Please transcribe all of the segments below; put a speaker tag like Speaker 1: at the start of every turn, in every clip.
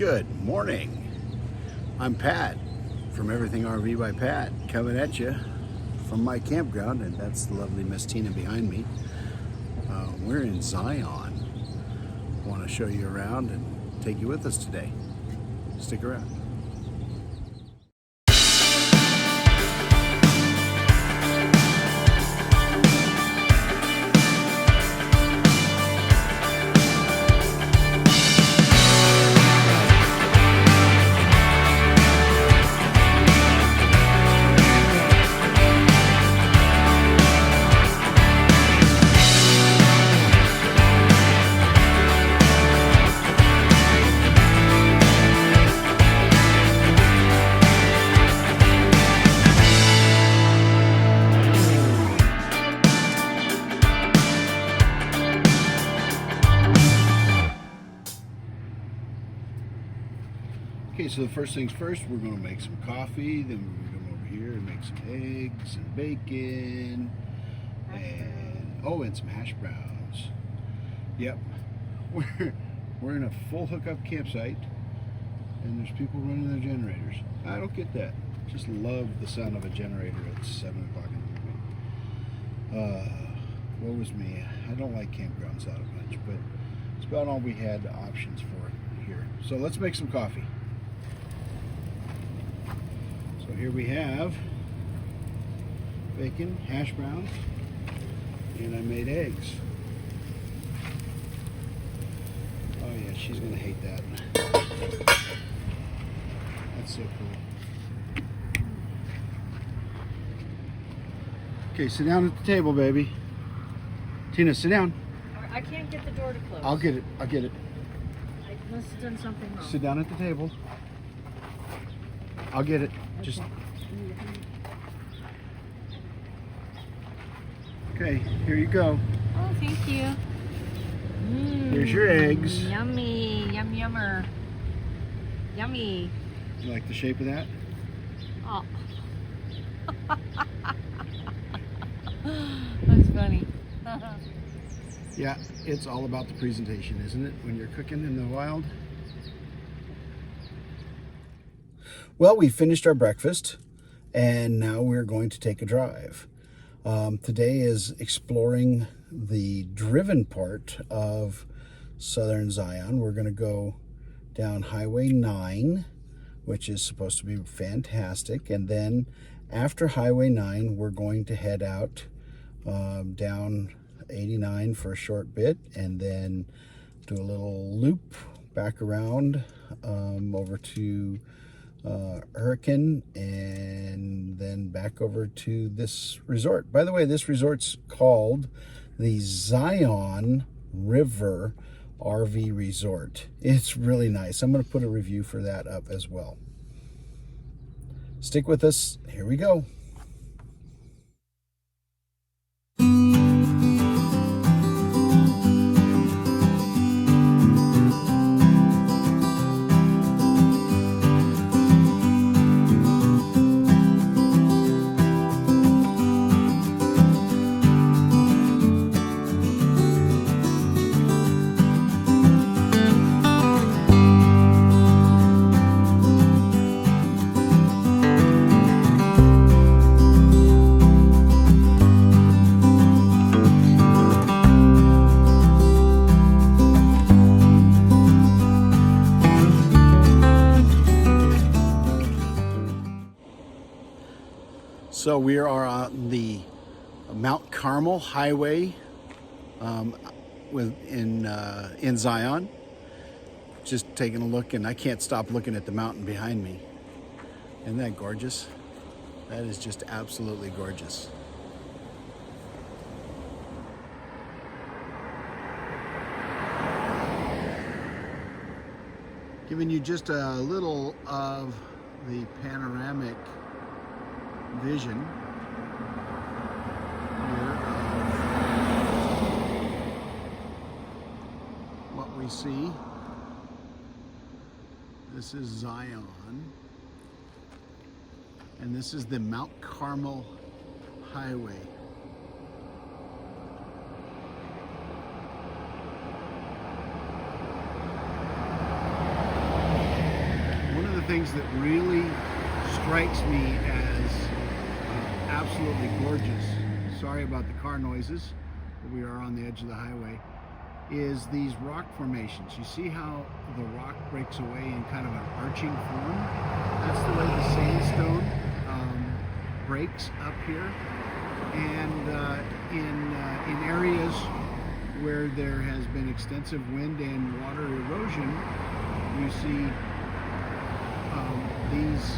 Speaker 1: Good morning. I'm Pat from Everything RV by Pat, coming at you from my campground, and that's the lovely Miss Tina behind me. We're in Zion. Want to show you around and take you with us today. Stick around. Okay, so the first things first, we're going to make some coffee, then we're going to come over here and make some eggs and bacon, and some hash browns. Yep, we're in a full hookup campsite, and there's people running their generators. I don't get that. Just love the sound of a generator at 7 o'clock in the morning. What was me? I don't like campgrounds that much, but it's about all we had options for here. So let's make some coffee. So here we have bacon, hash browns, and I made eggs. Oh yeah, she's gonna hate that. That's so cool. Okay, sit down at the table, baby. Tina, sit down.
Speaker 2: I can't get the door to close.
Speaker 1: I'll get it. I'll get it.
Speaker 2: I must have done something wrong.
Speaker 1: Sit down at the table. I'll get it. Just okay. Here you go.
Speaker 2: Oh, thank you.
Speaker 1: Here's your eggs.
Speaker 2: Yummy, yummer. Yummy.
Speaker 1: You like the shape of that?
Speaker 2: Oh. That's funny.
Speaker 1: Yeah, it's all about the presentation, isn't it, when you're cooking in the wild? Well, we finished our breakfast, and now we're going to take a drive. Today is exploring the driven part of southern Zion. We're going to go down Highway 9, which is supposed to be fantastic, and then after Highway 9, we're going to head out down 89 for a short bit, and then do a little loop back around over to Hurricane, and then back over to this resort. By the way, this resort's called the Zion River RV Resort. It's really nice. I'm going to put a review for that up as well. Stick with us. Here we go. So we are on the Mount Carmel Highway in Zion. Just taking a look, and I can't stop looking at the mountain behind me. Isn't that gorgeous? That is just absolutely gorgeous. Giving you just a little of the panoramic vision here of what we see. This is Zion, and this is the Mount Carmel Highway. things that really strikes me as absolutely gorgeous, sorry about the car noises, but we are on the edge of the highway, is these rock formations. You see how the rock breaks away in kind of an arching form? That's the way the sandstone breaks up here. And in areas where there has been extensive wind and water erosion, you see these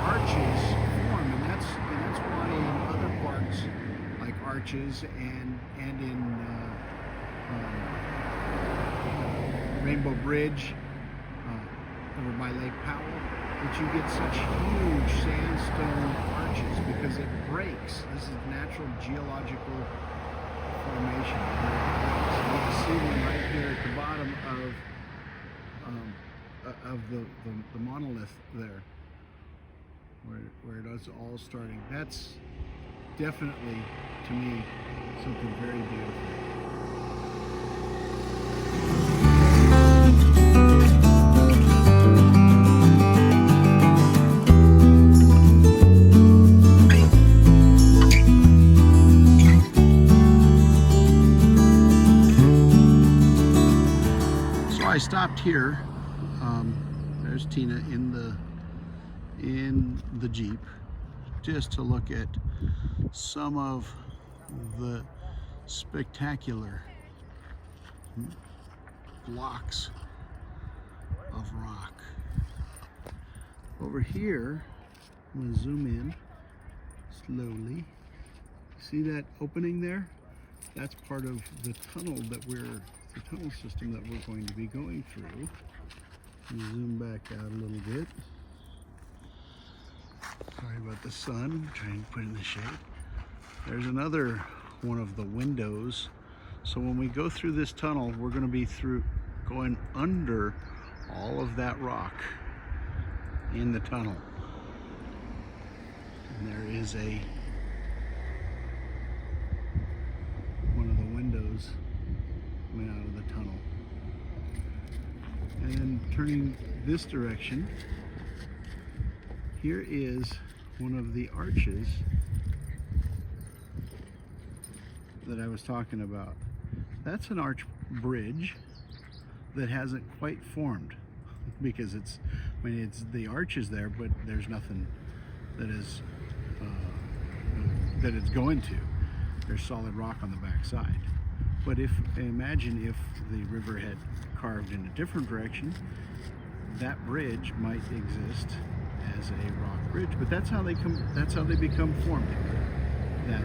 Speaker 1: arches form, and that's why in other parks like arches and in Rainbow Bridge over by Lake Powell, that you get such huge sandstone arches because it breaks. This is natural geological formation. You can see one right here at the bottom of the monolith there, where it is all starting. That's definitely, to me, something very beautiful. I stopped here. There's Tina in the Jeep, just to look at some of the spectacular blocks of rock. Over here, I'm going to zoom in slowly. See that opening there? That's part of the tunnel system that we're going to be going through. Zoom back out a little bit. Sorry about the sun, trying to put it in the shade. There's another one of the windows. So when we go through this tunnel, we're going to be going under all of that rock in the tunnel. And there is one of the windows coming out of the tunnel. And then turning this direction, here is one of the arches that I was talking about. That's an arch bridge that hasn't quite formed because it's the arch is there, but there's nothing that is that it's going to. There's solid rock on the back side. But imagine if the river had carved in a different direction, that bridge might exist as a rock bridge. But that's how they become formed. That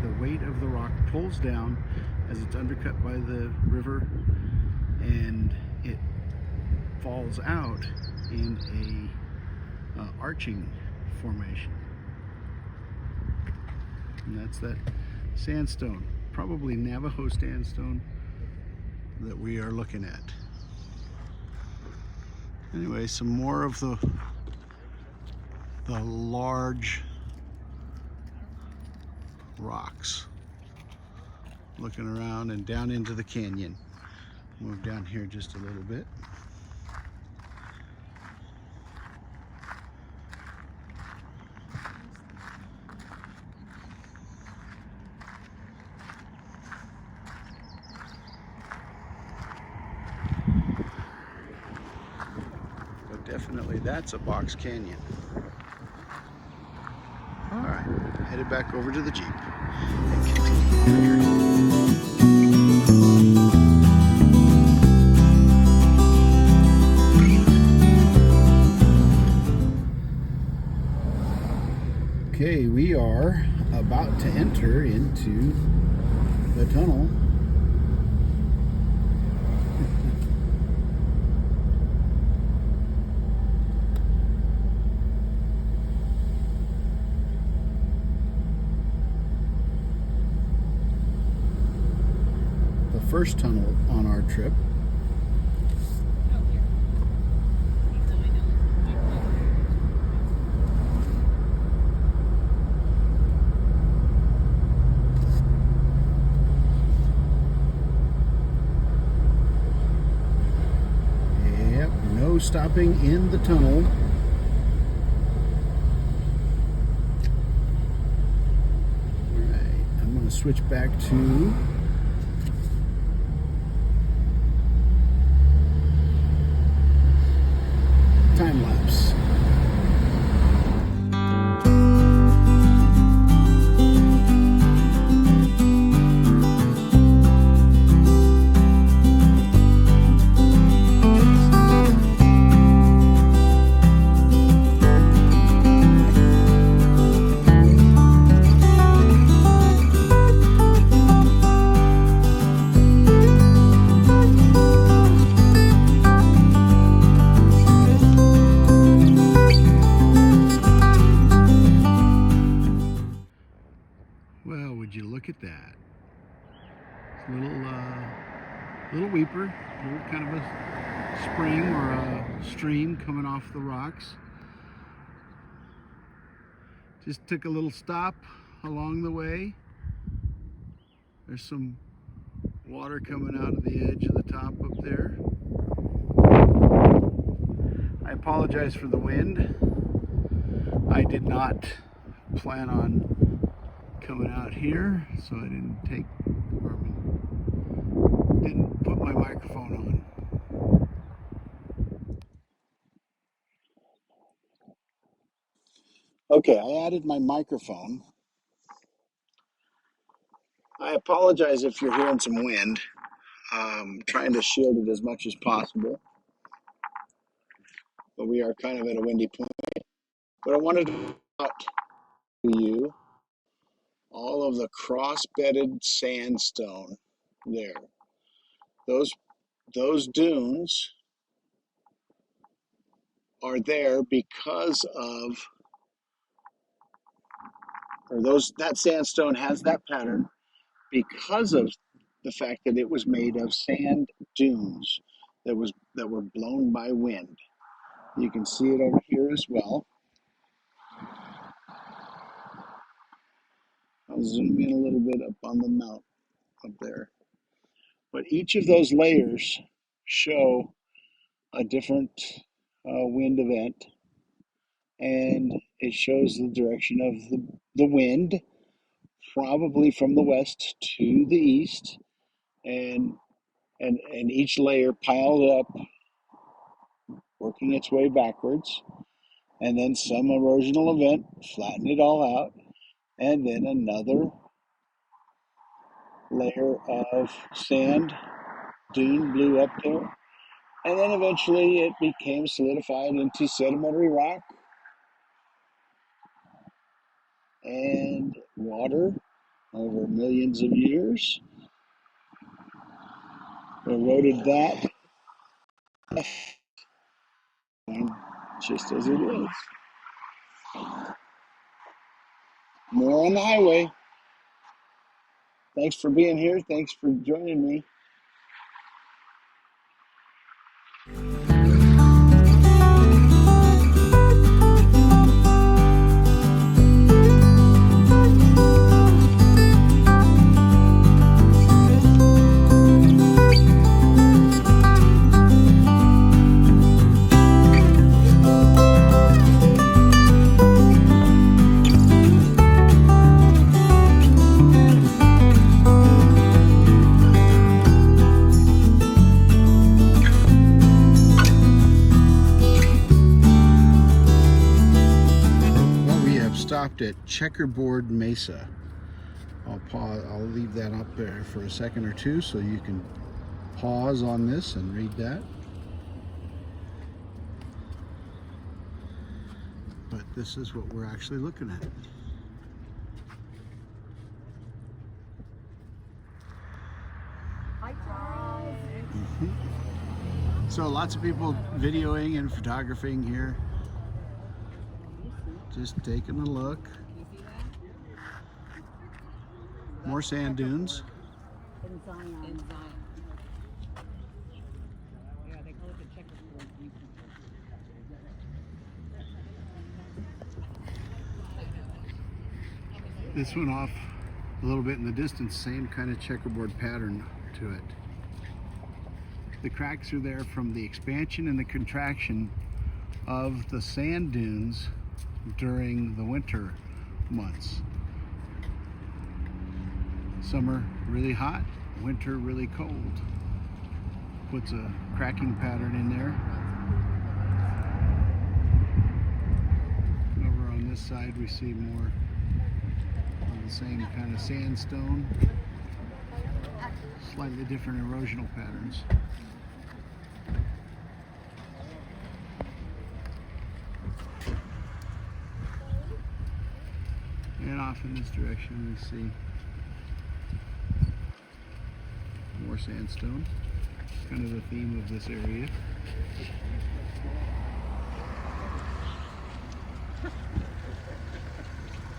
Speaker 1: the weight of the rock pulls down as it's undercut by the river, and it falls out in a arching formation. And that's that sandstone. Probably Navajo sandstone that we are looking at. Anyway, some more of the large rocks. Looking around and down into the canyon. Move down here just a little bit. Definitely that's a box canyon. All right, headed back over to the Jeep and continue. Okay, we are about to enter into the tunnel. First tunnel on our trip. Yep, no stopping in the tunnel. Alright, I'm going to switch back to time lapse. Well, would you look at that? Little weeper, little kind of a spring or a stream coming off the rocks. Just took a little stop along the way. There's some water coming out of the edge of the top up there. I apologize for the wind. I did not plan on coming out here, so I didn't put my microphone on. Okay, I added my microphone. I apologize if you're hearing some wind. Trying to shield it as much as possible, but we are kind of at a windy point. But I wanted to point out to you all of the cross-bedded sandstone there. Those dunes are there because of, that sandstone has that pattern because of the fact that it was made of sand dunes that were blown by wind. You can see it over here as well. I'll zoom in a little bit up on the mount up there. But each of those layers show a different wind event, and it shows the direction of the wind, probably from the west to the east, and each layer piled up, working its way backwards, and then some erosional event flattened it all out, and then another layer of sand dune blew up there, and then eventually it became solidified into sedimentary rock and water over millions of years eroded that just as it is. More on the highway. Thanks for being here. Thanks for joining me. Stopped at Checkerboard Mesa. I'll leave that up there for a second or two so you can pause on this and read that. But this is what we're actually looking at.
Speaker 2: Hi, Charles.
Speaker 1: So lots of people videoing and photographing here. Just taking a look. More sand dunes.
Speaker 2: In Zion. Yeah, they call it the checkerboard.
Speaker 1: This one off a little bit in the distance, same kind of checkerboard pattern to it. The cracks are there from the expansion and the contraction of the sand dunes during the winter months. Summer really hot, winter really cold. Puts a cracking pattern in there. Over on this side we see more of the same kind of sandstone. Slightly different erosional patterns. And off in this direction we see more sandstone. Kind of the theme of this area.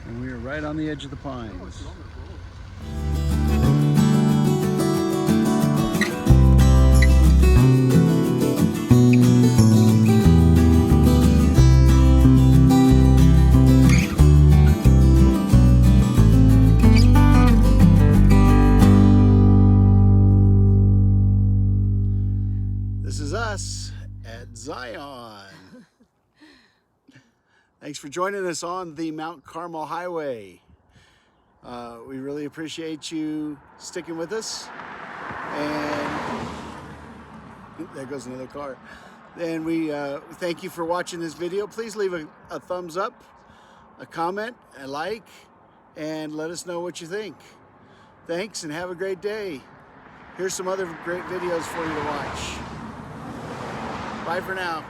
Speaker 1: And we are right on the edge of the pines. This is us at Zion. Thanks for joining us on the Mount Carmel Highway. We really appreciate you sticking with us. And there goes another car. And we thank you for watching this video. Please leave a thumbs up, a comment, a like, and let us know what you think. Thanks and have a great day. Here's some other great videos for you to watch. Bye for now.